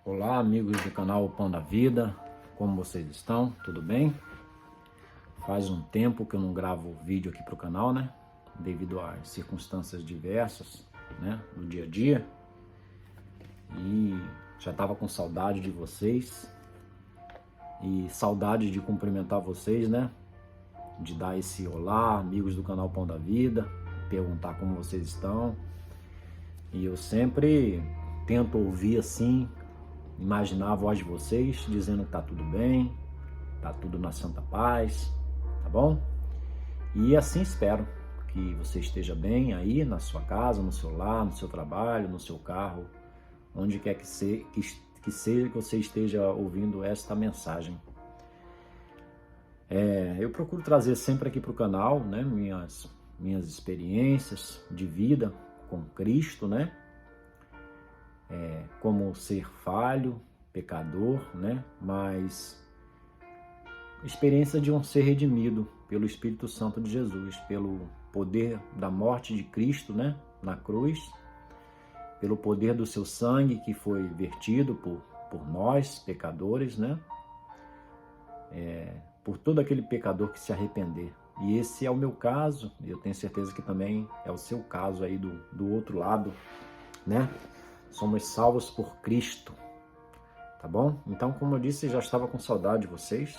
Olá, amigos do canal O Pão da Vida, como vocês estão? Tudo bem? Faz um tempo que eu não gravo vídeo aqui para o canal, né? Devido a circunstâncias diversas, né? Do dia a dia. E já estava com saudade de vocês e saudade de cumprimentar vocês, né? De dar esse olá, amigos do canal Pão da Vida, perguntar como vocês estão. E eu sempre tento ouvir assim, imaginar a voz de vocês dizendo que tá tudo bem, tá tudo na santa paz, tá bom? E assim espero que você esteja bem aí na sua casa, no seu lar, no seu trabalho, no seu carro, onde quer que seja que você esteja ouvindo esta mensagem. Eu procuro trazer sempre aqui para o canal, né, minhas experiências de vida com Cristo, né? Como ser falho, pecador, né? Mas experiência de um ser redimido pelo Espírito Santo de Jesus, pelo poder da morte de Cristo, né? Na cruz, pelo poder do seu sangue que foi vertido por nós, pecadores, né? Por todo aquele pecador que se arrepender. E esse é o meu caso, e eu tenho certeza que também é o seu caso aí do outro lado, né? Somos salvos por Cristo, tá bom? Então, como eu disse, já estava com saudade de vocês.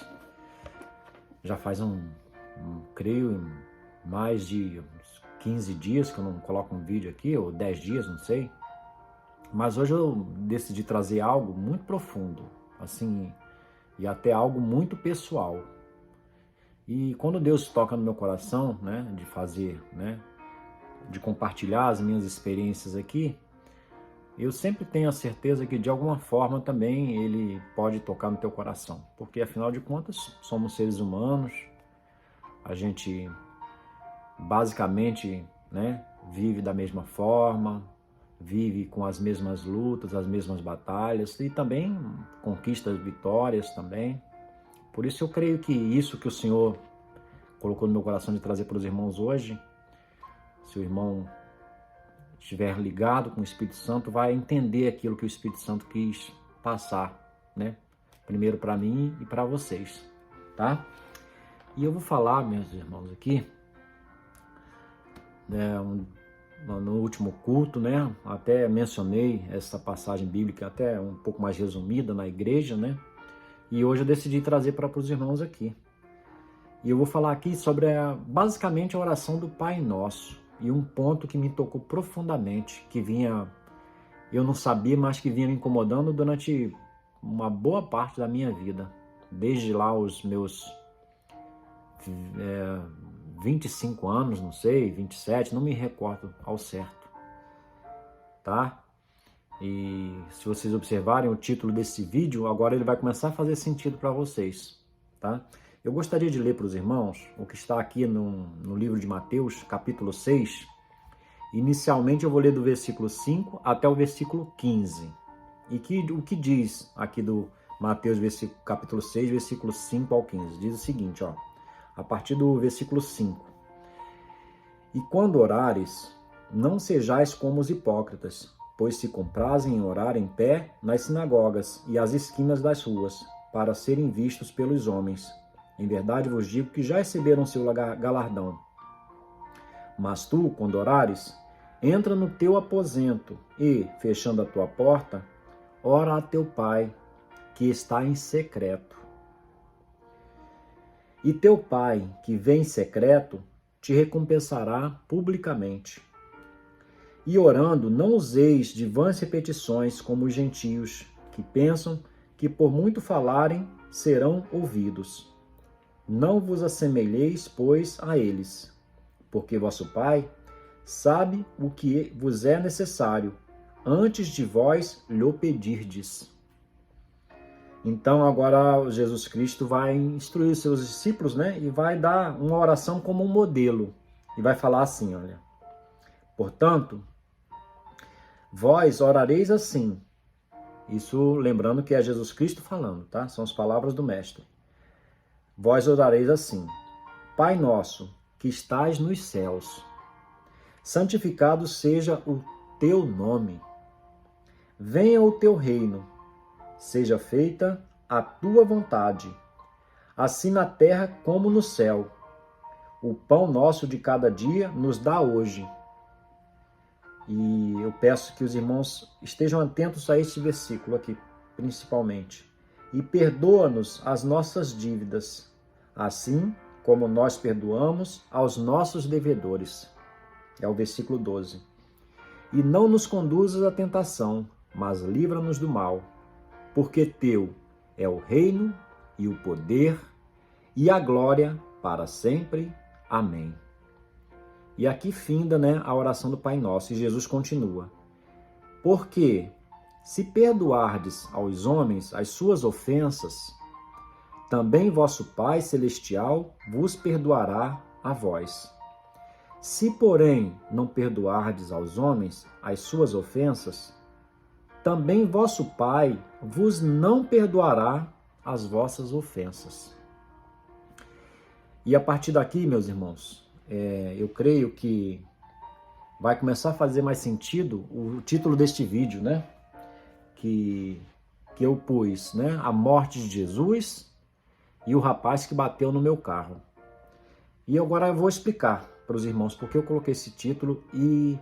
Já faz creio, mais de uns 15 dias que eu não coloco um vídeo aqui, ou 10 dias, não sei. Mas hoje eu decidi trazer algo muito profundo, assim, e até algo muito pessoal. E quando Deus toca no meu coração, né, de fazer, né, de compartilhar as minhas experiências aqui, eu sempre tenho a certeza que de alguma forma também Ele pode tocar no teu coração. Porque afinal de contas, somos seres humanos, a gente basicamente, né, vive da mesma forma, vive com as mesmas lutas, as mesmas batalhas e também conquista vitórias também. Por isso eu creio que isso que o Senhor colocou no meu coração de trazer para os irmãos hoje, se o irmão estiver ligado com o Espírito Santo, vai entender aquilo que o Espírito Santo quis passar, né? Primeiro para mim e para vocês, tá? E eu vou falar, meus irmãos, aqui, né, no último culto, né? Até mencionei essa passagem bíblica até um pouco mais resumida na igreja, né? E hoje eu decidi trazer para os irmãos aqui. E eu vou falar aqui sobre basicamente a oração do Pai Nosso. E um ponto que me tocou profundamente, que eu não sabia, mas que vinha me incomodando durante uma boa parte da minha vida. Desde lá os meus 25 anos, não sei, 27, não me recordo ao certo. Tá? E se vocês observarem o título desse vídeo, agora ele vai começar a fazer sentido para vocês. Tá? Eu gostaria de ler para os irmãos o que está aqui no livro de Mateus, capítulo 6. Inicialmente eu vou ler do versículo 5 até o versículo 15. E o que diz aqui do Mateus, capítulo 6, versículo 5 ao 15? Diz o seguinte, ó, a partir do versículo 5. E quando orares, não sejais como os hipócritas, pois se comprazem em orar em pé nas sinagogas e às esquinas das ruas, para serem vistos pelos homens. Em verdade vos digo que já receberam seu galardão. Mas tu, quando orares, entra no teu aposento e, fechando a tua porta, ora a teu Pai, que está em secreto. E teu Pai, que vem em secreto, te recompensará publicamente. E orando, não useis de vãs repetições como os gentios, que pensam que por muito falarem serão ouvidos. Não vos assemelheis, pois, a eles, porque vosso Pai sabe o que vos é necessário, antes de vós lhe pedirdes. Então agora Jesus Cristo vai instruir os seus discípulos, né? E vai dar uma oração como um modelo. E vai falar assim, olha. Portanto, vós orareis assim. Isso lembrando que é Jesus Cristo falando, tá? São as palavras do Mestre. Vós orareis assim. Pai nosso, que estás nos céus, santificado seja o teu nome. Venha o teu reino. seja feita a tua vontade, assim na terra como no céu. O pão nosso de cada dia nos dá hoje. E eu peço que os irmãos estejam atentos a este versículo aqui, principalmente. E perdoa-nos as nossas dívidas, assim como nós perdoamos aos nossos devedores. É o versículo 12. E não nos conduzas à tentação, mas livra-nos do mal, porque teu é o reino e o poder e a glória para sempre. Amém. E aqui finda, a oração do Pai Nosso, e Jesus continua. Porque se perdoardes aos homens as suas ofensas, também vosso Pai Celestial vos perdoará a vós. Se, porém, não perdoardes aos homens as suas ofensas, também vosso Pai vos não perdoará as vossas ofensas. E a partir daqui, meus irmãos, eu creio que vai começar a fazer mais sentido o título deste vídeo, que eu pus, a morte de Jesus e o rapaz que bateu no meu carro. E agora eu vou explicar para os irmãos porque eu coloquei esse título e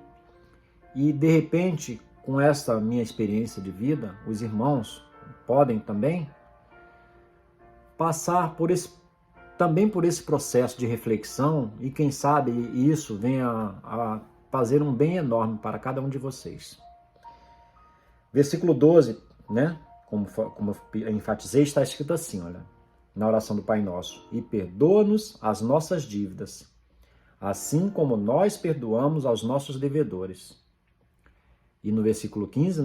de repente, com essa minha experiência de vida, os irmãos podem também passar também por esse processo de reflexão e quem sabe isso venha a fazer um bem enorme para cada um de vocês. Versículo 12, como eu enfatizei, está escrito assim, olha, na oração do Pai Nosso. E perdoa-nos as nossas dívidas, assim como nós perdoamos aos nossos devedores. E no versículo 15,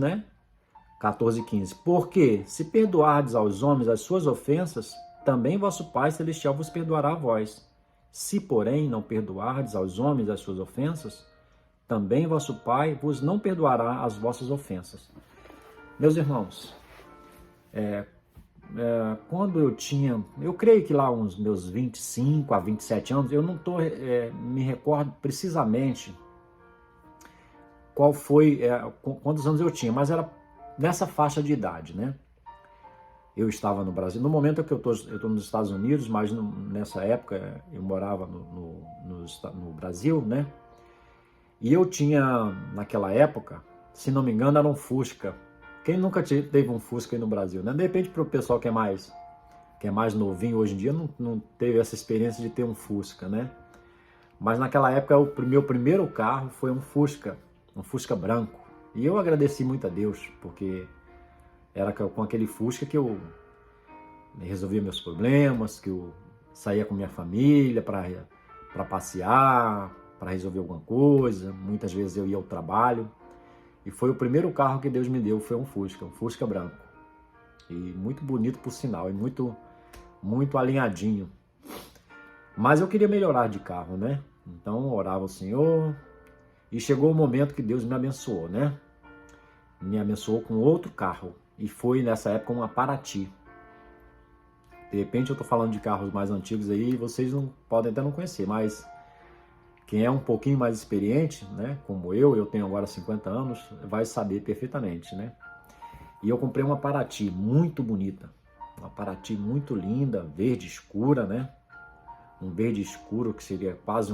14 e 15. Porque se perdoardes aos homens as suas ofensas, também vosso Pai Celestial vos perdoará a vós. Se, porém, não perdoardes aos homens as suas ofensas, também vosso Pai vos não perdoará as vossas ofensas. Meus irmãos, quando eu creio que lá uns meus 25 a 27 anos, eu não me recordo precisamente qual foi, quantos anos eu tinha, mas era nessa faixa de idade, Eu estava no Brasil, no momento que eu estou nos Estados Unidos, mas nessa época eu morava no Brasil, E eu tinha, naquela época, se não me engano, era um Fusca. Quem nunca teve um Fusca aí no Brasil, De repente, para o pessoal que é mais novinho hoje em dia, não teve essa experiência de ter um Fusca, Mas naquela época, o meu primeiro carro foi um Fusca branco. E eu agradeci muito a Deus, porque era com aquele Fusca que eu resolvia meus problemas, que eu saía com minha família para passear, para resolver alguma coisa. Muitas vezes eu ia ao trabalho. E foi o primeiro carro que Deus me deu, foi um Fusca branco. E muito bonito por sinal, e muito, muito alinhadinho. Mas eu queria melhorar de carro, Então eu orava ao Senhor e chegou o momento que Deus me abençoou, Me abençoou com outro carro. E foi nessa época uma Paraty. De repente eu tô falando de carros mais antigos aí, vocês podem até não conhecer, mas quem é um pouquinho mais experiente, como eu tenho agora 50 anos, vai saber perfeitamente, E eu comprei uma Paraty muito bonita, uma Paraty muito linda, verde escura, Um verde escuro que seria quase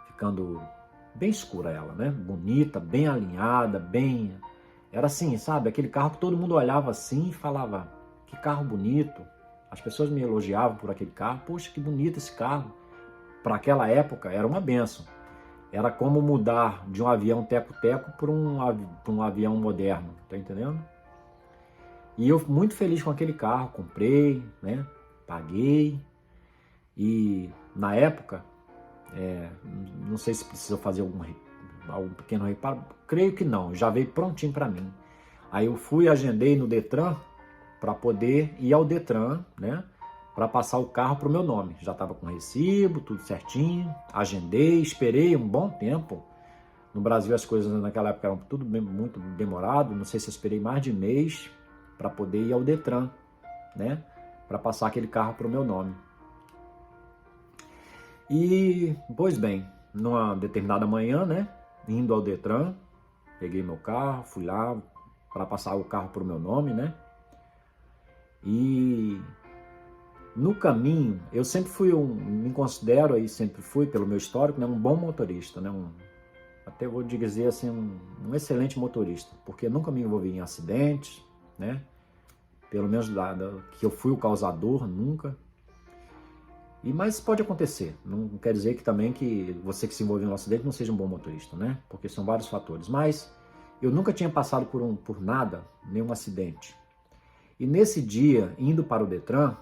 ficando bem escura ela, Bonita, bem alinhada, Era assim, sabe? Aquele carro que todo mundo olhava assim e falava, que carro bonito. As pessoas me elogiavam por aquele carro. Poxa, que bonito esse carro. Para aquela época, era uma benção. Era como mudar de um avião teco-teco para um avião moderno. Tá entendendo? E eu muito feliz com aquele carro. Comprei, paguei. E na época, não sei se precisou fazer algum pequeno reparo, creio que não, já veio prontinho para mim. Aí eu agendei no Detran para poder ir ao Detran, para passar o carro para o meu nome. Já estava com recibo, tudo certinho, agendei, esperei um bom tempo. No Brasil as coisas naquela época eram tudo muito demorado, não sei se eu esperei mais de mês para poder ir ao Detran, para passar aquele carro para o meu nome. E, pois bem, numa determinada manhã, indo ao Detran, peguei meu carro, fui lá para passar o carro para o meu nome, E no caminho, eu sempre fui me considero aí, sempre fui, pelo meu histórico, né, um bom motorista, né, até vou dizer assim, um excelente motorista, porque nunca me envolvi em acidentes, né, pelo menos que eu fui o causador, nunca. Mas pode acontecer, não quer dizer que também que você que se envolveu em um acidente não seja um bom motorista, né, porque são vários fatores, mas eu nunca tinha passado por nada, nenhum acidente. E nesse dia, indo para o Detran,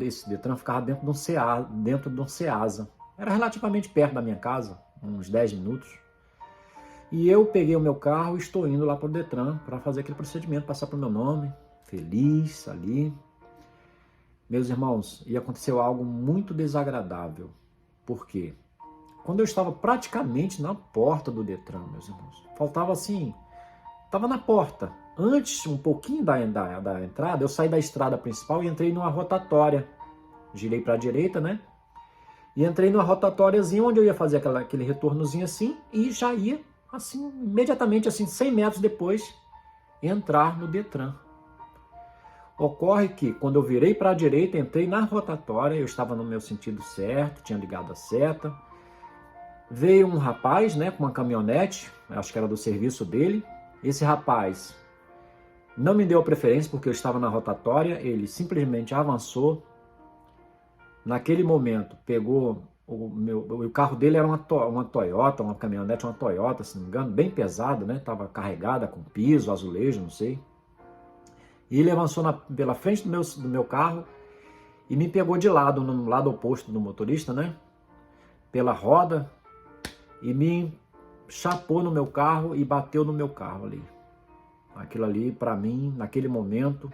esse Detran ficava dentro de um Ceasa. Era relativamente perto da minha casa, uns 10 minutos. E eu peguei o meu carro e estou indo lá para o Detran para fazer aquele procedimento, passar para o meu nome, feliz ali. Meus irmãos, e aconteceu algo muito desagradável. Por quê? Quando eu estava praticamente na porta do Detran, meus irmãos, faltava assim, estava na porta. Antes, um pouquinho da entrada, eu saí da estrada principal e entrei numa rotatória. Girei para a direita, né? E entrei numa rotatóriazinha onde eu ia fazer aquele retornozinho assim e já ia, assim, imediatamente, assim, 100 metros depois, entrar no Detran. Ocorre que, quando eu virei para a direita, entrei na rotatória, eu estava no meu sentido certo, tinha ligado a seta. Veio um rapaz, né, com uma caminhonete, acho que era do serviço dele. Esse rapaz não me deu a preferência porque eu estava na rotatória, ele simplesmente avançou. Naquele momento, pegou o carro dele era uma Toyota, uma caminhonete, uma Toyota, se não me engano, bem pesada, né? Estava carregada com piso, azulejo, não sei. E ele avançou pela frente do meu carro e me pegou de lado, no lado oposto do motorista, né? Pela roda e me chapou no meu carro e bateu no meu carro ali. Aquilo ali, para mim, naquele momento,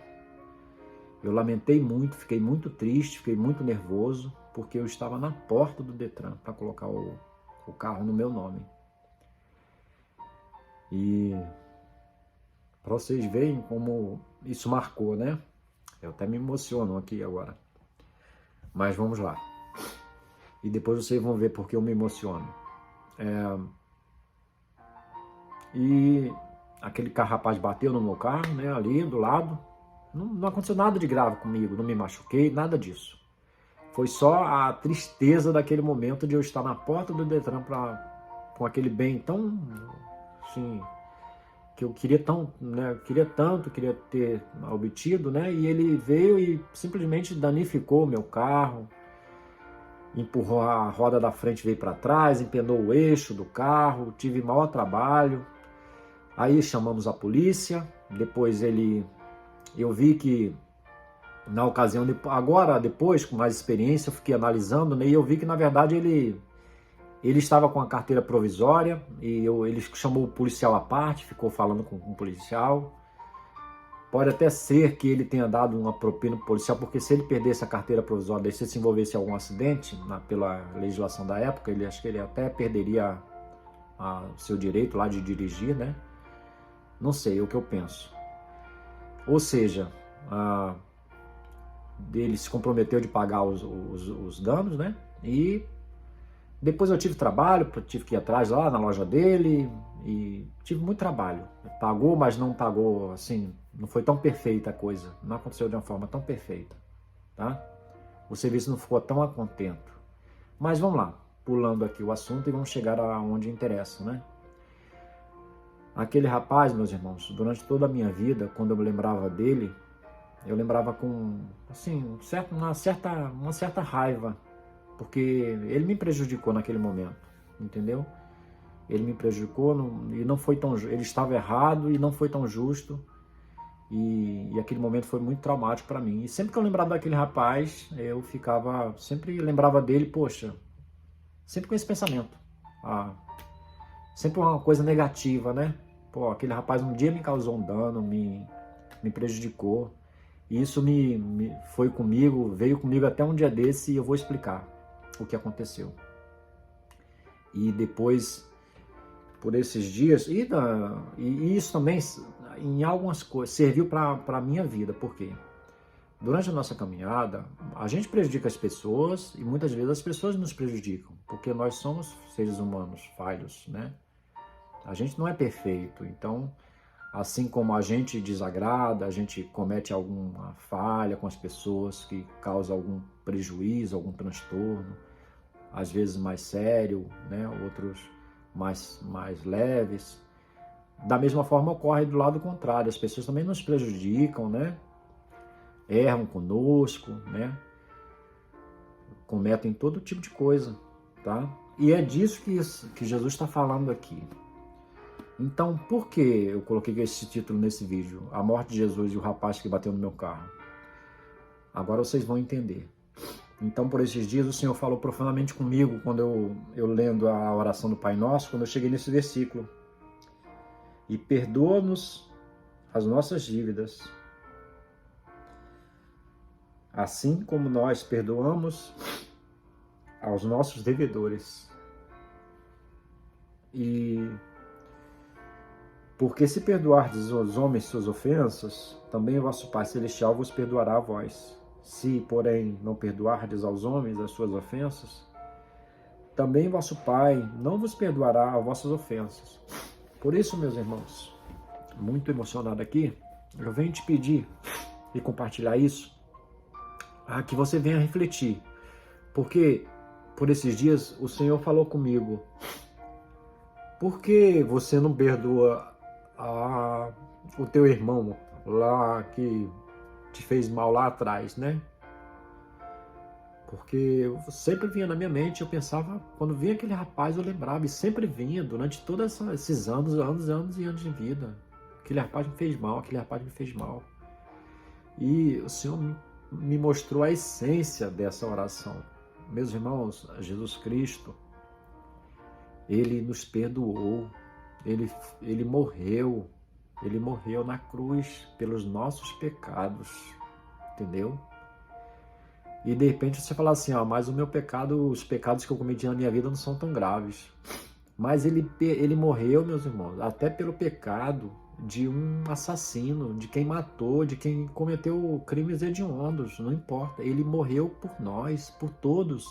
eu lamentei muito, fiquei muito triste, fiquei muito nervoso, porque eu estava na porta do Detran para colocar o carro no meu nome. E para vocês verem como isso marcou, né? Eu até me emociono aqui agora. Mas vamos lá. E depois vocês vão ver porque eu me emociono. E aquele rapaz bateu no meu carro, né? Ali do lado. Não aconteceu nada de grave comigo, não me machuquei, nada disso. Foi só a tristeza daquele momento de eu estar na porta do Detran com aquele bem tão, assim, que eu queria tanto, queria ter obtido, né? E ele veio e simplesmente danificou o meu carro, empurrou a roda da frente, veio para trás, empenou o eixo do carro, tive maior trabalho. Aí chamamos a polícia, depois eu vi que na ocasião, agora depois com mais experiência, eu fiquei analisando, né, e eu vi que na verdade ele estava com a carteira provisória e ele chamou o policial à parte, ficou falando com o policial. Pode até ser que ele tenha dado uma propina para o policial, porque se ele perdesse a carteira provisória, se ele se envolvesse em algum acidente, pela legislação da época, acho que ele até perderia o seu direito lá de dirigir, né? Não sei, é o que eu penso. Ou seja, ele se comprometeu de pagar os danos, né? E depois eu tive trabalho, tive que ir atrás lá na loja dele e tive muito trabalho. Pagou, mas não pagou, assim, não foi tão perfeita a coisa. Não aconteceu de uma forma tão perfeita, tá? O serviço não ficou tão a contento. Mas vamos lá, pulando aqui o assunto e vamos chegar aonde interessa, né? Aquele rapaz, meus irmãos, durante toda a minha vida, quando eu me lembrava dele, eu lembrava com, assim, uma certa raiva, porque ele me prejudicou naquele momento, entendeu? Ele me prejudicou e não foi tão, ele estava errado e não foi tão justo, e aquele momento foi muito traumático para mim. E sempre que eu lembrava daquele rapaz, eu sempre lembrava dele, poxa, sempre com esse pensamento, sempre uma coisa negativa, né? Pô, aquele rapaz um dia me causou um dano, me prejudicou. E isso foi comigo, veio comigo até um dia desse e eu vou explicar o que aconteceu. E depois, por esses dias, e isso também, em algumas coisas, serviu para a minha vida. Por quê? Durante a nossa caminhada, a gente prejudica as pessoas e muitas vezes as pessoas nos prejudicam, porque nós somos seres humanos falhos, né? A gente não é perfeito, então Assim como a gente desagrada, a gente comete alguma falha com as pessoas que causa algum prejuízo, algum transtorno, às vezes mais sério, né? Outros mais leves. Da mesma forma ocorre do lado contrário, as pessoas também nos prejudicam, né? Erram conosco, né? Cometem todo tipo de coisa, tá? E é disso que Jesus está falando aqui. Então, por que eu coloquei esse título nesse vídeo? A morte de Jesus e o rapaz que bateu no meu carro. Agora vocês vão entender. Então, por esses dias, o Senhor falou profundamente comigo quando eu lendo a oração do Pai Nosso, quando eu cheguei nesse versículo. E perdoa-nos as nossas dívidas, assim como nós perdoamos aos nossos devedores. E porque se perdoardes aos homens suas ofensas, também o vosso Pai Celestial vos perdoará a vós. Se, porém, não perdoardes aos homens as suas ofensas, também vosso Pai não vos perdoará as vossas ofensas. Por isso, meus irmãos, muito emocionado aqui, eu venho te pedir e compartilhar isso, que você venha refletir. Porque, por esses dias, o Senhor falou comigo, por que você não perdoa o teu irmão lá que te fez mal lá atrás, né? Porque sempre vinha na minha mente, eu pensava, quando vinha aquele rapaz eu lembrava, e sempre vinha durante todos esses anos e anos de vida. Aquele rapaz me fez mal, aquele rapaz me fez mal. E o Senhor me mostrou a essência dessa oração. Meus irmãos, Jesus Cristo, Ele nos perdoou, Ele morreu na cruz pelos nossos pecados, entendeu? E de repente você fala assim, mas o meu pecado, os pecados que eu cometi na minha vida não são tão graves. Mas ele morreu, meus irmãos, até pelo pecado de um assassino, de quem matou, de quem cometeu crimes hediondos, não importa. Ele morreu por nós, por todos.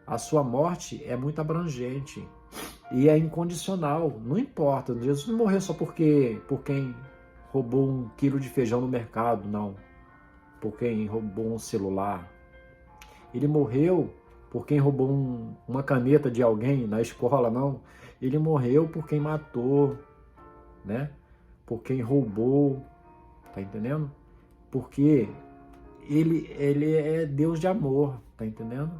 A sua morte é muito abrangente e é incondicional, não importa. Jesus não morreu só por quem roubou 1 quilo de feijão no mercado, não. Por quem roubou um celular. Ele morreu por quem roubou uma caneta de alguém na escola, não. Ele morreu por quem matou, né? Por quem roubou, tá entendendo? Porque ele é Deus de amor, tá entendendo?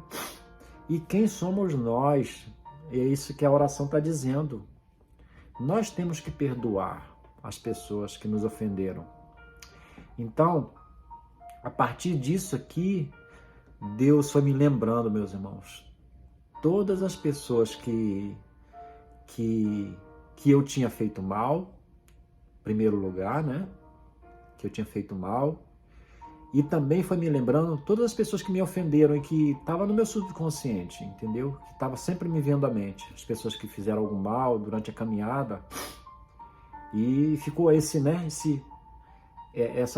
E quem somos nós? É isso que a oração está dizendo. Nós temos que perdoar as pessoas que nos ofenderam. Então, a partir disso aqui, Deus foi me lembrando, meus irmãos, todas as pessoas que eu tinha feito mal, em primeiro lugar, né? Que eu tinha feito mal. E também foi me lembrando todas as pessoas que me ofenderam e que estavam no meu subconsciente, entendeu? Que estava sempre me vendo à mente. As pessoas que fizeram algum mal durante a caminhada. E ficou essa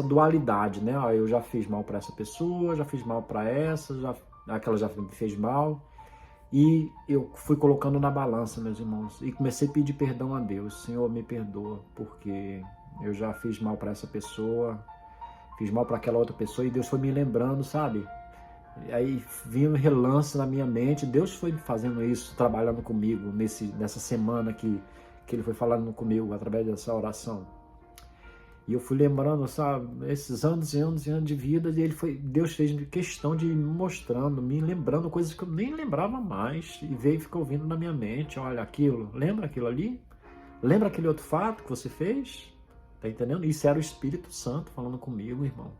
dualidade, né? Eu já fiz mal para essa pessoa, já fiz mal para essa, aquela já me fez mal. E eu fui colocando na balança, meus irmãos, e comecei a pedir perdão a Deus. Senhor, me perdoa, porque eu já fiz mal para essa pessoa, fiz mal para aquela outra pessoa, e Deus foi me lembrando, sabe? Aí vinha um relance na minha mente, Deus foi fazendo isso, trabalhando comigo nessa semana que Ele foi falando comigo através dessa oração. E eu fui lembrando, sabe, esses anos e anos e anos de vida, e Deus fez questão de me mostrando, me lembrando coisas que eu nem lembrava mais, e veio e ficou vindo na minha mente, olha aquilo, lembra aquilo ali? Lembra aquele outro fato que você fez? Tá entendendo? Isso era o Espírito Santo falando comigo, irmão.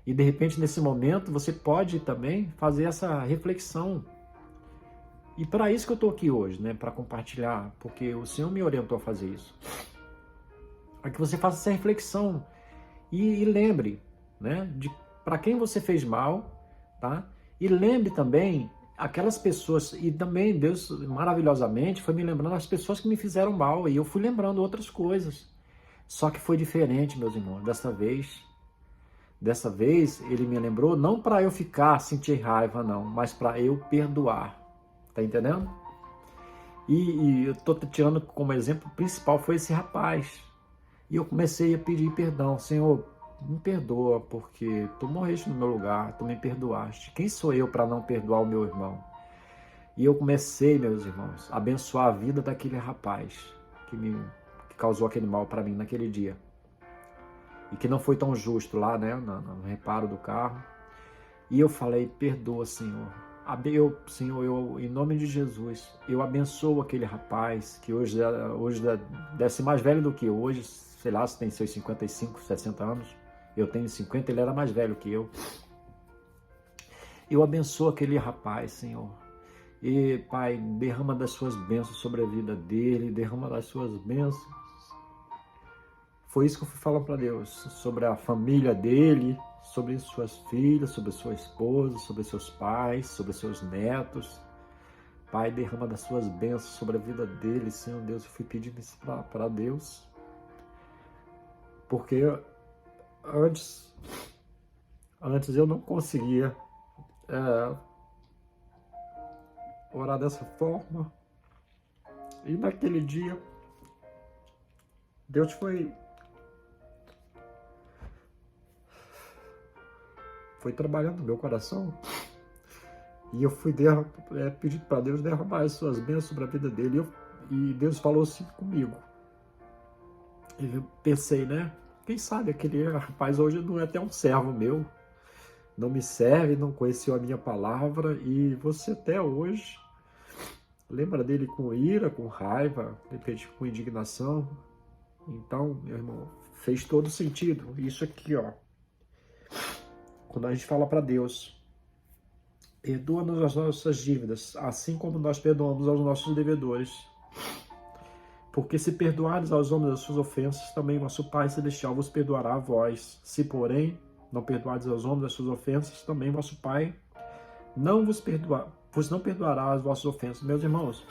E de repente, nesse momento, você pode também fazer essa reflexão. E para isso que eu estou aqui hoje, né? Para compartilhar, porque o Senhor me orientou a fazer isso. Para que você faça essa reflexão e lembre, né? Para quem você fez mal, tá? E lembre também aquelas pessoas, e também Deus maravilhosamente foi me lembrando as pessoas que me fizeram mal, e eu fui lembrando outras coisas. Só que foi diferente, meus irmãos, dessa vez Ele me lembrou, não para eu sentir raiva, não, mas para eu perdoar, tá entendendo? E eu tô tirando como exemplo principal foi esse rapaz, E eu comecei a pedir perdão. Senhor, me perdoa, porque tu morreste no meu lugar, tu me perdoaste. Quem sou eu para não perdoar o meu irmão? E eu comecei, meus irmãos, a abençoar a vida daquele rapaz que causou aquele mal para mim naquele dia. E que não foi tão justo lá, né, no reparo do carro. E eu falei, perdoa, Senhor. Senhor, em nome de Jesus, eu abençoo aquele rapaz que hoje deve ser mais velho do que eu. Hoje, sei lá, se tem seus 55, 60 anos. Eu tenho 50, ele era mais velho que eu. Eu abençoo aquele rapaz, Senhor. E, Pai, derrama das suas bênçãos sobre a vida dele, derrama das suas bênçãos. Foi isso que eu fui falar para Deus, sobre a família dele, sobre suas filhas, sobre sua esposa, sobre seus pais, sobre seus netos. Pai, derrama das suas bênçãos sobre a vida dele, Senhor Deus. Eu fui pedindo isso para Deus, porque antes eu não conseguia orar dessa forma. E naquele dia, Deus foi trabalhando no meu coração. E eu fui pedindo para Deus derramar as suas bênçãos sobre a vida dele. E Deus falou assim comigo. E eu pensei, né? Quem sabe aquele rapaz hoje não é até um servo meu. Não me serve, não conheceu a minha palavra. E você até hoje lembra dele com ira, com raiva, de repente com indignação. Então, meu irmão, fez todo sentido. Isso aqui, ó. Quando a gente fala para Deus, perdoa-nos as nossas dívidas, assim como nós perdoamos aos nossos devedores. Porque se perdoares aos homens as suas ofensas, também vosso Pai Celestial vos perdoará a vós. Se, porém, não perdoares aos homens as suas ofensas, também vosso Pai vos não perdoará as vossas ofensas. Meus irmãos,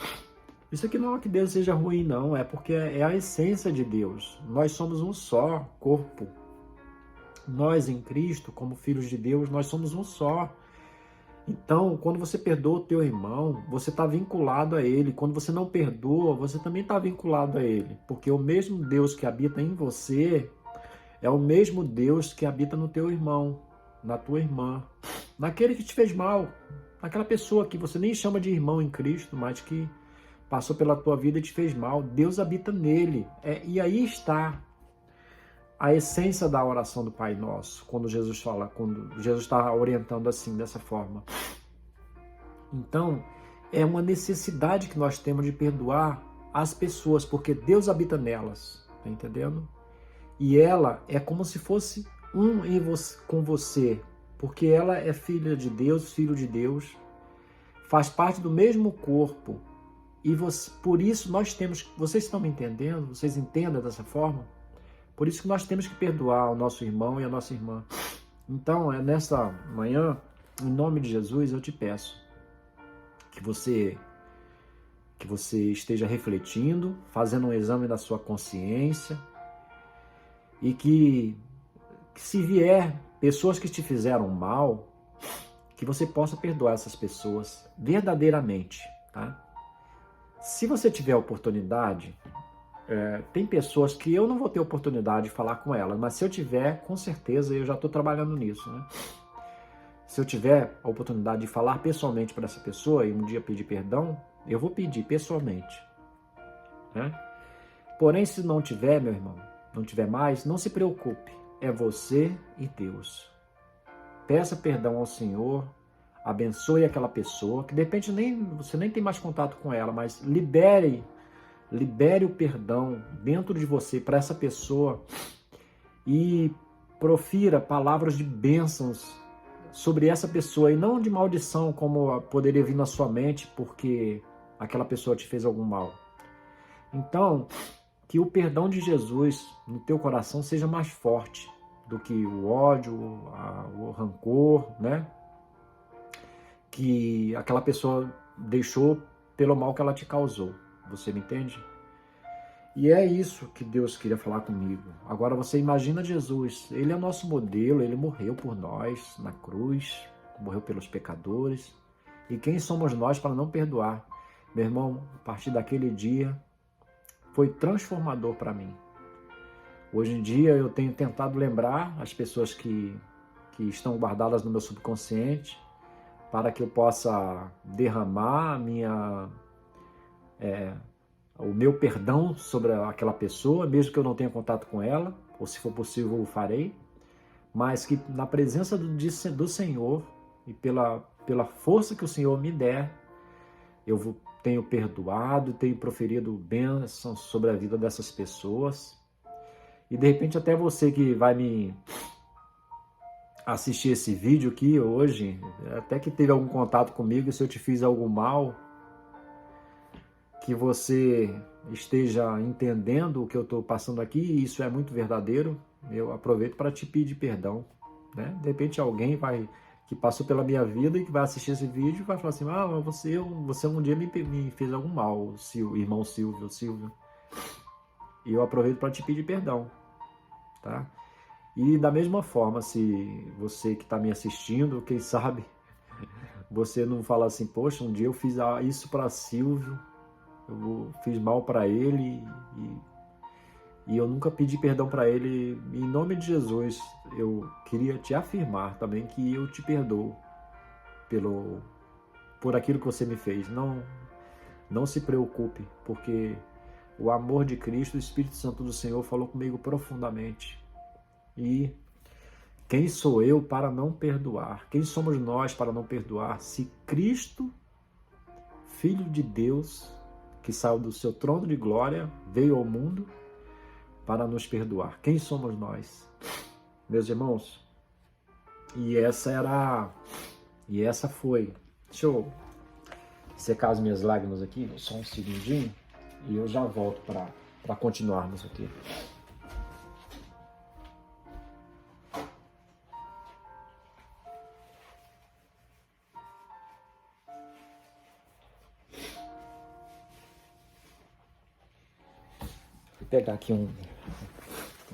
isso aqui não é que Deus seja ruim, não. É porque é a essência de Deus. Nós somos um só corpo. Nós em Cristo, como filhos de Deus, nós somos um só. Então, quando você perdoa o teu irmão, você está vinculado a ele. Quando você não perdoa, você também está vinculado a ele. Porque o mesmo Deus que habita em você é o mesmo Deus que habita no teu irmão, na tua irmã, naquele que te fez mal, naquela pessoa que você nem chama de irmão em Cristo, mas que passou pela tua vida e te fez mal. Deus habita nele. E aí está a essência da oração do Pai Nosso, quando Jesus está orientando assim, dessa forma. Então, é uma necessidade que nós temos de perdoar as pessoas, porque Deus habita nelas, tá entendendo? E ela é como se fosse com você, porque ela é filha de Deus, filho de Deus, faz parte do mesmo corpo, e por isso nós temos, vocês estão me entendendo? Vocês entendem dessa forma? Por isso que nós temos que perdoar o nosso irmão e a nossa irmã. Então, nesta manhã, em nome de Jesus, eu te peço que você esteja refletindo, fazendo um exame da sua consciência e que se vier pessoas que te fizeram mal, que você possa perdoar essas pessoas verdadeiramente, tá? Se você tiver a oportunidade, tem pessoas que eu não vou ter oportunidade de falar com elas, mas se eu tiver, com certeza, eu já estou trabalhando nisso, né? Se eu tiver a oportunidade de falar pessoalmente para essa pessoa e um dia pedir perdão, eu vou pedir pessoalmente, né? Porém, se não tiver, meu irmão, não tiver mais, não se preocupe, é você e Deus. Peça perdão ao Senhor, abençoe aquela pessoa, que de repente você nem tem mais contato com ela, mas libere o perdão dentro de você para essa pessoa e profira palavras de bênçãos sobre essa pessoa e não de maldição, como poderia vir na sua mente porque aquela pessoa te fez algum mal. Então, que o perdão de Jesus no teu coração seja mais forte do que o ódio, o rancor, né? Que aquela pessoa deixou pelo mal que ela te causou. Você me entende? E é isso que Deus queria falar comigo. Agora você imagina Jesus. Ele é o nosso modelo, ele morreu por nós na cruz, morreu pelos pecadores. E quem somos nós para não perdoar? Meu irmão, a partir daquele dia, foi transformador para mim. Hoje em dia eu tenho tentado lembrar as pessoas que estão guardadas no meu subconsciente, para que eu possa derramar o meu perdão sobre aquela pessoa, mesmo que eu não tenha contato com ela, ou se for possível eu farei, mas que na presença do Senhor e pela força que o Senhor me der, eu tenho perdoado, tenho proferido bênçãos sobre a vida dessas pessoas. E de repente até você que vai me assistir esse vídeo aqui hoje, até que teve algum contato comigo, se eu te fiz algum mal, que você esteja entendendo o que eu estou passando aqui, e isso é muito verdadeiro, eu aproveito para te pedir perdão, né? De repente alguém que passou pela minha vida e que vai assistir esse vídeo vai falar assim, você um dia me fez algum mal, o irmão Silvio, e eu aproveito para te pedir perdão, tá? E da mesma forma, se você que está me assistindo, quem sabe, você não fala assim, poxa, um dia eu fiz isso para Silvio, eu fiz mal para ele e eu nunca pedi perdão para ele. Em nome de Jesus, eu queria te afirmar também que eu te perdoo por aquilo que você me fez. Não se preocupe, porque o amor de Cristo, o Espírito Santo do Senhor falou comigo profundamente. E quem sou eu para não perdoar? Quem somos nós para não perdoar? Se Cristo, Filho de Deus, que saiu do seu trono de glória, veio ao mundo para nos perdoar. Quem somos nós? Meus irmãos, e essa foi. Deixa eu secar as minhas lágrimas aqui, só um segundinho, e eu já volto para continuarmos aqui. Vou pegar aqui um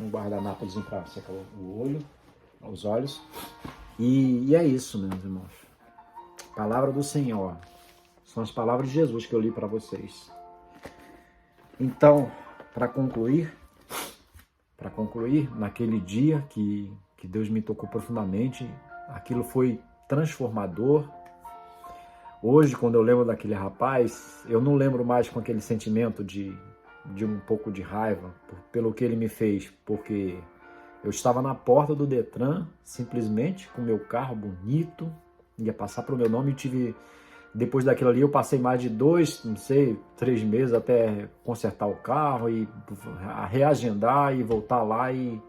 guardanapozinho para secar o olho, os olhos. E é isso, meus irmãos. Palavra do Senhor. São as palavras de Jesus que eu li para vocês. Então, para concluir, naquele dia que Deus me tocou profundamente, aquilo foi transformador. Hoje, quando eu lembro daquele rapaz, eu não lembro mais com aquele sentimento de um pouco de raiva pelo que ele me fez, porque eu estava na porta do Detran, simplesmente com meu carro bonito, ia passar para o meu nome e depois daquilo ali eu passei mais de 3 meses até consertar o carro e reagendar e voltar lá e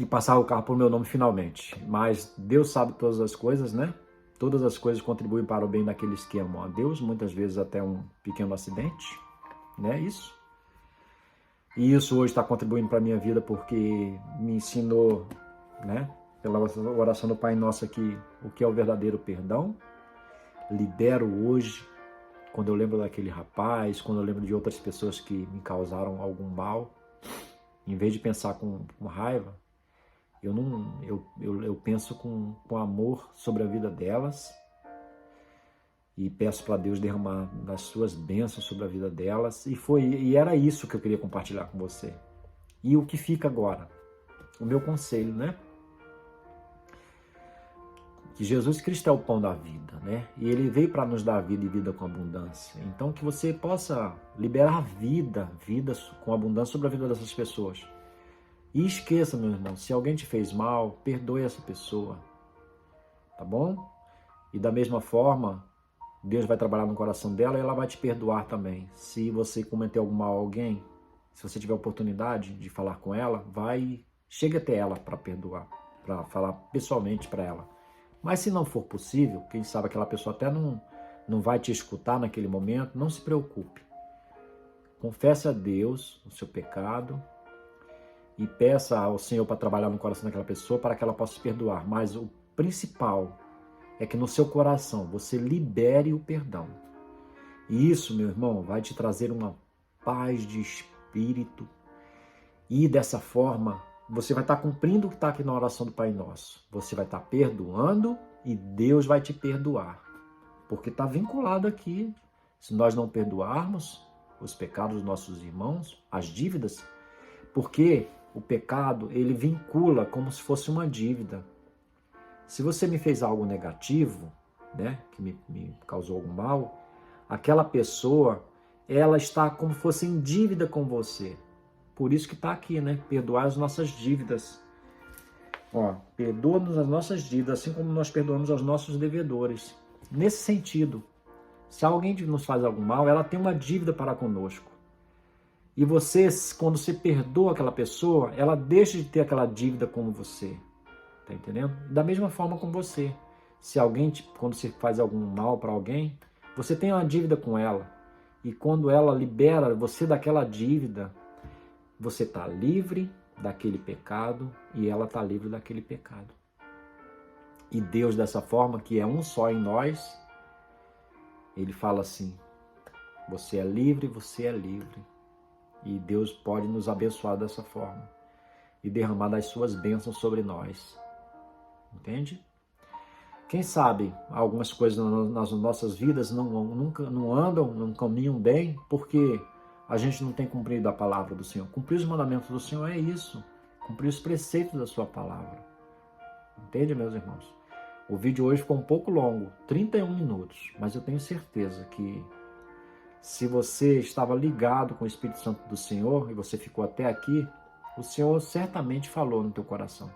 passar o carro para o meu nome finalmente. Mas Deus sabe todas as coisas, né? Todas as coisas contribuem para o bem daquele que amam a Deus, muitas vezes até um pequeno acidente, né? Isso. E isso hoje está contribuindo para a minha vida porque me ensinou, né? Pela oração do Pai Nosso aqui, o que é o verdadeiro perdão. Libero hoje, quando eu lembro daquele rapaz, quando eu lembro de outras pessoas que me causaram algum mal, em vez de pensar com raiva, eu penso com amor sobre a vida delas e peço para Deus derramar das suas bênçãos sobre a vida delas. E era isso que eu queria compartilhar com você. E o que fica agora? O meu conselho, né? Que Jesus Cristo é o pão da vida, né? E Ele veio para nos dar vida e vida com abundância. Então que você possa liberar vida com abundância sobre a vida dessas pessoas. E esqueça, meu irmão, se alguém te fez mal, perdoe essa pessoa, tá bom? E da mesma forma, Deus vai trabalhar no coração dela e ela vai te perdoar também. Se você cometeu algum mal a alguém, se você tiver oportunidade de falar com ela, chega até ela para perdoar, para falar pessoalmente para ela. Mas se não for possível, quem sabe aquela pessoa até não vai te escutar naquele momento, não se preocupe. Confesse a Deus o seu pecado e peça ao Senhor para trabalhar no coração daquela pessoa para que ela possa te perdoar. Mas o principal é que no seu coração você libere o perdão. E isso, meu irmão, vai te trazer uma paz de espírito. E dessa forma, você vai estar cumprindo o que está aqui na oração do Pai Nosso. Você vai estar perdoando e Deus vai te perdoar. Porque está vinculado aqui. Se nós não perdoarmos, os pecados dos nossos irmãos, as dívidas, porque o pecado, ele vincula como se fosse uma dívida. Se você me fez algo negativo, né, que me causou algum mal, aquela pessoa, ela está como se fosse em dívida com você. Por isso que está aqui, né? Perdoar as nossas dívidas. Ó, perdoa-nos as nossas dívidas, assim como nós perdoamos aos nossos devedores. Nesse sentido, se alguém nos faz algum mal, ela tem uma dívida para conosco. E você, quando você perdoa aquela pessoa, ela deixa de ter aquela dívida com você. Tá entendendo? Da mesma forma com você. Se alguém, quando você faz algum mal para alguém, você tem uma dívida com ela. E quando ela libera você daquela dívida, você está livre daquele pecado e ela está livre daquele pecado. E Deus, dessa forma, que é um só em nós, ele fala assim, você é livre, você é livre. E Deus pode nos abençoar dessa forma e derramar das suas bênçãos sobre nós. Entende? Quem sabe algumas coisas nas nossas vidas nunca não andam, não caminham bem, porque a gente não tem cumprido a palavra do Senhor. Cumprir os mandamentos do Senhor é isso. Cumprir os preceitos da sua palavra. Entende, meus irmãos? O vídeo hoje ficou um pouco longo, 31 minutos, mas eu tenho certeza que se você estava ligado com o Espírito Santo do Senhor e você ficou até aqui, o Senhor certamente falou no teu coração,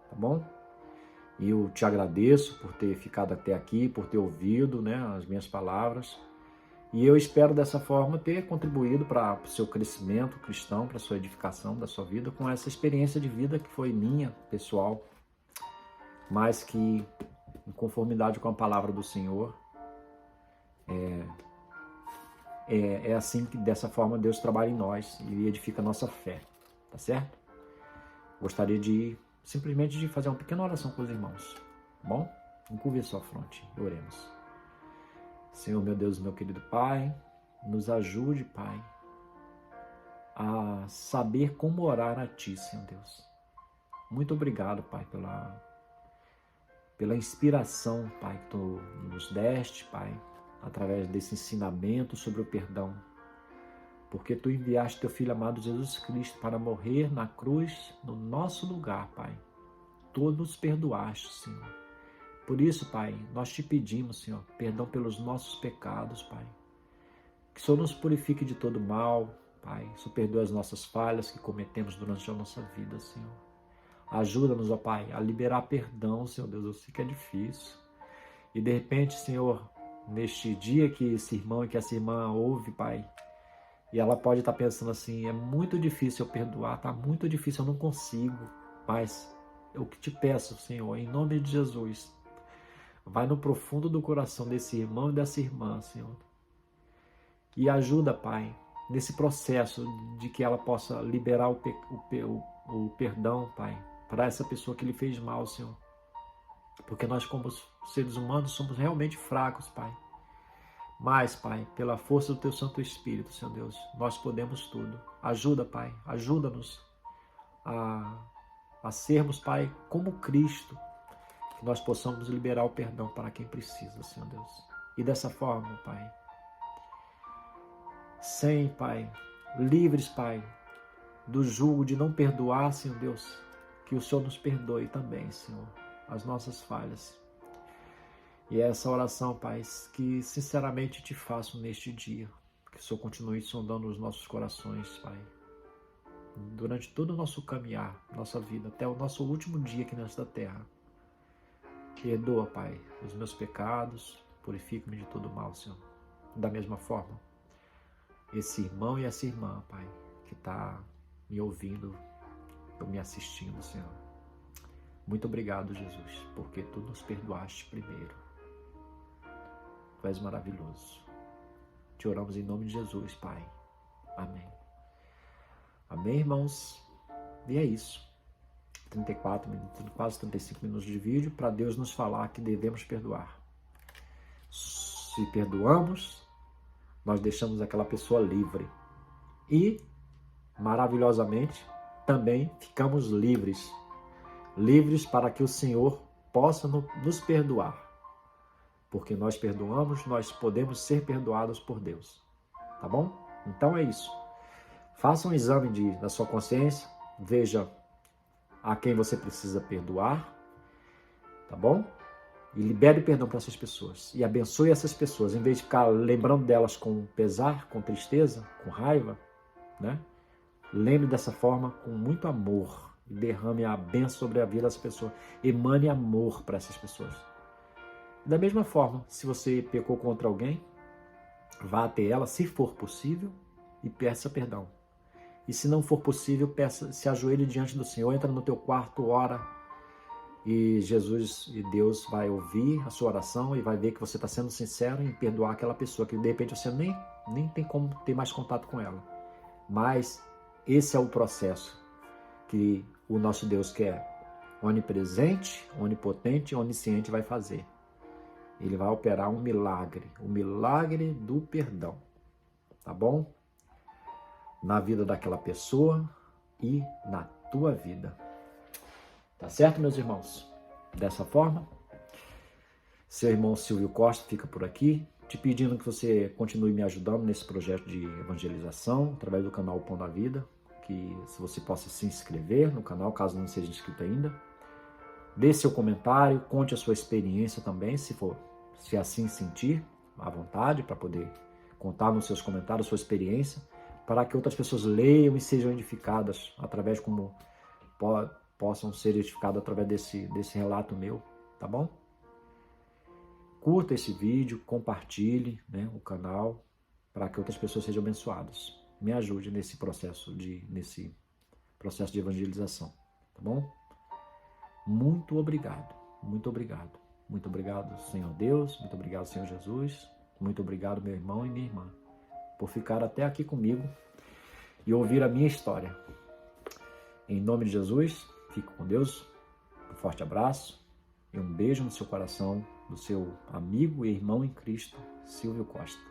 tá bom? E eu te agradeço por ter ficado até aqui, por ter ouvido, né, as minhas palavras. E eu espero dessa forma ter contribuído para o seu crescimento cristão, para a sua edificação da sua vida, com essa experiência de vida que foi minha, pessoal, mas que em conformidade com a palavra do Senhor, é assim que dessa forma Deus trabalha em nós e edifica a nossa fé, tá certo? Gostaria de simplesmente de fazer uma pequena oração com os irmãos, tá bom? Encurve a sua fronte e oremos. Senhor, meu Deus, meu querido Pai, nos ajude, Pai, a saber como orar a Ti, Senhor Deus. Muito obrigado, Pai, pela inspiração, Pai, que Tu nos deste, Pai, através desse ensinamento sobre o perdão. Porque Tu enviaste Teu Filho amado Jesus Cristo para morrer na cruz no nosso lugar, Pai. Tu nos perdoaste, Senhor. Por isso, Pai, nós Te pedimos, Senhor, perdão pelos nossos pecados, Pai. Que o Senhor nos purifique de todo mal, Pai. O Senhor perdoe as nossas falhas que cometemos durante a nossa vida, Senhor. Ajuda-nos, ó Pai, a liberar perdão, Senhor Deus. Eu sei que é difícil. E de repente, Senhor, neste dia que esse irmão e que essa irmã ouve, Pai, e ela pode estar pensando assim, é muito difícil eu perdoar, tá muito difícil, eu não consigo. Mas eu que te peço, Senhor, em nome de Jesus, vai no profundo do coração desse irmão e dessa irmã, Senhor. E ajuda, Pai, nesse processo de que ela possa liberar o perdão, Pai, para essa pessoa que lhe fez mal, Senhor. Porque nós, como seres humanos, somos realmente fracos, Pai. Mas, Pai, pela força do Teu Santo Espírito, Senhor Deus, nós podemos tudo. Ajuda, Pai, ajuda-nos a sermos, Pai, como Cristo, que nós possamos liberar o perdão para quem precisa, Senhor Deus. E dessa forma, Pai, sem, Pai, livres, Pai, do jugo de não perdoar, Senhor Deus, que o Senhor nos perdoe também, Senhor, as nossas falhas. E é essa oração, Pai, que sinceramente te faço neste dia, que o Senhor continue sondando os nossos corações, Pai, durante todo o nosso caminhar, nossa vida, até o nosso último dia aqui nesta terra. Perdoa, Pai, os meus pecados, purifica-me de todo mal, Senhor. Da mesma forma, esse irmão e essa irmã, Pai, que está me ouvindo, ou me assistindo, Senhor. Muito obrigado, Jesus, porque Tu nos perdoaste primeiro. Tu és maravilhoso. Te oramos em nome de Jesus, Pai. Amém. Amém, irmãos? E é isso. 34 minutos, quase 35 minutos de vídeo para Deus nos falar que devemos perdoar. Se perdoamos, nós deixamos aquela pessoa livre. E, maravilhosamente, também ficamos livres. Livres para que o Senhor possa nos perdoar. Porque nós perdoamos, nós podemos ser perdoados por Deus. Tá bom? Então é isso. Faça um exame da sua consciência, veja a quem você precisa perdoar, tá bom? E libere perdão para essas pessoas. E abençoe essas pessoas. Em vez de ficar lembrando delas com pesar, com tristeza, com raiva, né? Lembre dessa forma com muito amor. E derrame a bênção sobre a vida das pessoas. Emane amor para essas pessoas. Da mesma forma, se você pecou contra alguém, vá até ela, se for possível, e peça perdão. E se não for possível, se ajoelhe diante do Senhor, entra no teu quarto, ora, e Jesus e Deus vai ouvir a sua oração e vai ver que você está sendo sincero em perdoar aquela pessoa, que de repente você nem tem como ter mais contato com ela. Mas esse é o processo que o nosso Deus, que é onipresente, onipotente, onisciente, vai fazer. Ele vai operar um milagre, o milagre do perdão, tá bom? Na vida daquela pessoa e na tua vida. Tá certo, meus irmãos? Dessa forma, seu irmão Silvio Costa fica por aqui, te pedindo que você continue me ajudando nesse projeto de evangelização, através do canal Pão da Vida, que se você possa se inscrever no canal, caso não seja inscrito ainda. Dê seu comentário, conte a sua experiência também, se assim sentir, à vontade, para poder contar nos seus comentários a sua experiência, para que outras pessoas leiam e sejam edificadas através como possam ser edificadas através desse relato meu, tá bom? Curta esse vídeo, compartilhe, né, o canal, para que outras pessoas sejam abençoadas. Me ajude nesse processo de evangelização, tá bom? Muito obrigado, muito obrigado. Muito obrigado, Senhor Deus, muito obrigado, Senhor Jesus, muito obrigado, meu irmão e minha irmã, por ficar até aqui comigo e ouvir a minha história. Em nome de Jesus, fique com Deus, um forte abraço e um beijo no seu coração, do seu amigo e irmão em Cristo, Silvio Costa.